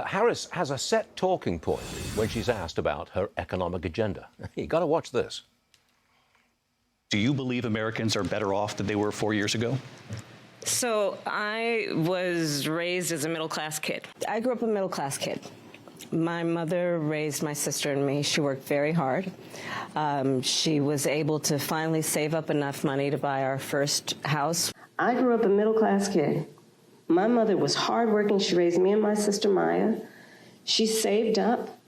Harris has a set talking point when she's asked about her economic agenda. You got to watch this. Do you believe Americans are better off than they were 4 years ago? So I was raised as a middle-class kid. I grew up a middle-class kid. My mother raised my sister and me. She worked very hard. She was able to finally save up enough money to buy our first house. I grew up a middle-class kid. My mother was hardworking. She raised me and my sister Maya. She saved up,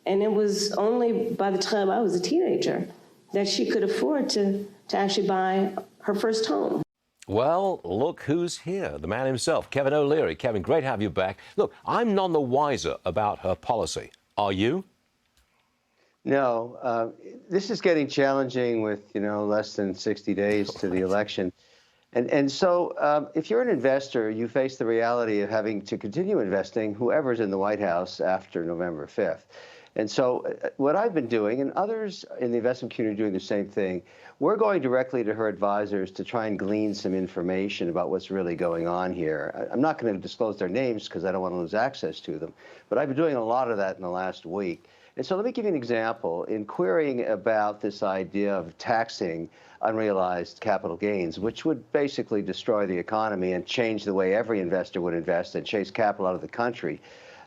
and it was only by the time I was a teenager that she could afford to actually buy her first home. Well, look who's here, the man himself, Kevin O'Leary. Kevin, great to have you back. Look, I'm none the wiser about her policy. Are you? No. This is getting challenging with, less than 60 days to the election. And so if you're an investor, you face the reality of having to continue investing whoever's in the White House after November 5th. And so what I've been doing, and others in the investment community are doing the same thing, we're going directly to her advisors to try and glean some information about what's really going on here. I'm not going to disclose their names because I don't want to lose access to them, but I've been doing a lot of that in the last week. And so let me give you an example. In querying about this idea of taxing unrealized capital gains, which would basically destroy the economy and change the way every investor would invest and chase capital out of the country,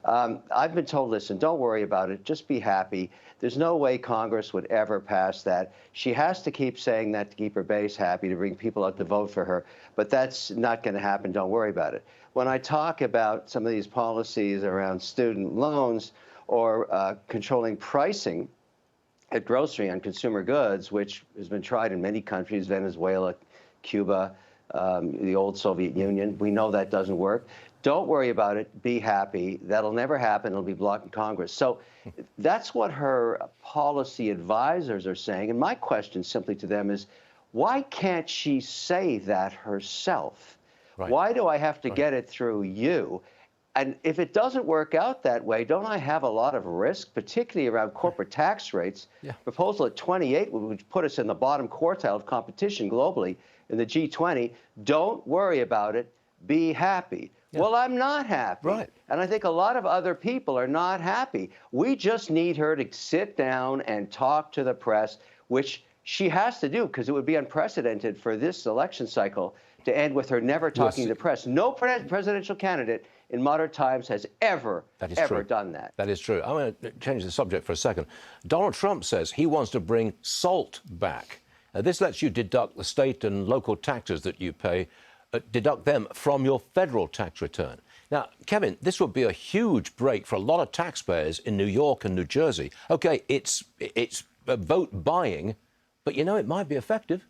I've been told, listen, don't worry about it. Just be happy. There's no way Congress would ever pass that. She has to keep saying that to keep her base happy, to bring people out to vote for her. But that's not going to happen. Don't worry about it. When I talk about some of these policies around student loans or controlling pricing at grocery on consumer goods, which has been tried in many countries, Venezuela, Cuba, the old Soviet Union, we know that doesn't work. Don't worry about it. Be happy. That'll never happen. It'll be blocked in Congress. So that's what her policy advisors are saying. And my question simply to them is, why can't she say that herself? Right. Why do I have to get it through you? And if it doesn't work out that way, don't I have a lot of risk, particularly around corporate tax rates? Yeah. Proposal at 28 would put us in the bottom quartile of competition globally in the G20. Don't worry about it. Be happy. Yeah. Well, I'm not happy. Right. And I think a lot of other people are not happy. We just need her to sit down and talk to the press, which she has to do because it would be unprecedented for this election cycle to end with her never talking to the press. No presidential candidate in modern times has ever done that. That is true. I'm going to change the subject for a second. Donald Trump says he wants to bring SALT back. This lets you deduct the state and local taxes that you pay, deduct them from your federal tax return. Now, Kevin, this would be a huge break for a lot of taxpayers in New York and New Jersey. OK, it's vote buying, but, it might be effective.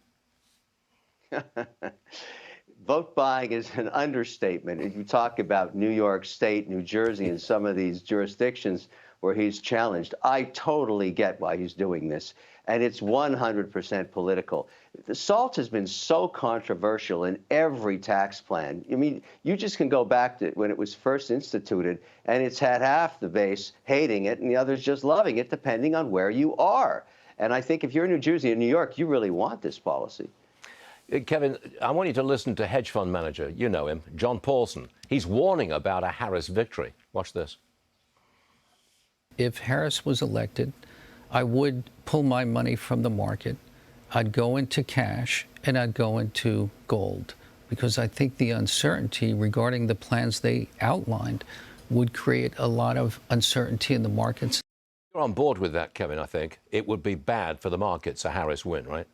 Vote buying is an understatement. If you talk about New York State, New Jersey, and some of these jurisdictions where he's challenged, I totally get why he's doing this. And it's 100% political. The SALT has been so controversial in every tax plan. I mean, you just can go back to when it was first instituted, and it's had half the base hating it and the others just loving it, depending on where you are. And I think if you're in New Jersey and New York, you really want this policy. Kevin, I want you to listen to hedge fund manager, you know him, John Paulson. He's warning about a Harris victory. Watch this. If Harris was elected, I would pull my money from the market. I'd go into cash and I'd go into gold because I think the uncertainty regarding the plans they outlined would create a lot of uncertainty in the markets. You're on board with that, Kevin, I think. It would be bad for the markets, a Harris win, right?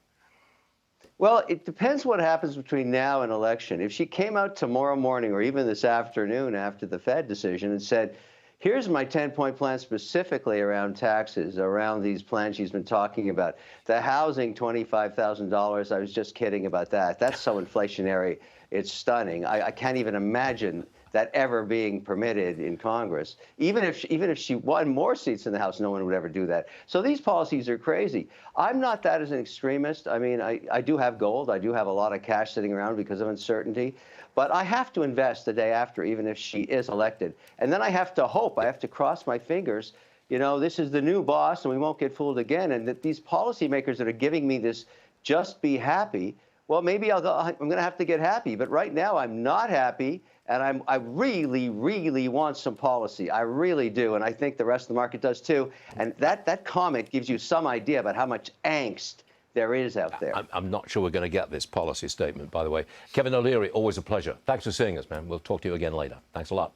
Well, it depends what happens between now and election. If she came out tomorrow morning or even this afternoon after the Fed decision and said, here's my 10-point plan specifically around taxes, around these plans she's been talking about. The housing, $25,000, I was just kidding about that. That's so inflationary, it's stunning. I can't even imagine that ever being permitted in Congress. Even if she won more seats in the House, no one would ever do that. So these policies are crazy. I'm not that as an extremist. I mean, I do have gold. I do have a lot of cash sitting around because of uncertainty. But I have to invest the day after, even if she is elected. And then I have to hope, I have to cross my fingers, this is the new boss and we won't get fooled again. And that these policymakers that are giving me this just be happy, well, maybe I'm going to have to get happy. But right now I'm not happy. And I really, really want some policy. I really do. And I think the rest of the market does too. And that comment gives you some idea about how much angst there is out there. I'm not sure we're going to get this policy statement, by the way. Kevin O'Leary, always a pleasure. Thanks for seeing us, man. We'll talk to you again later. Thanks a lot.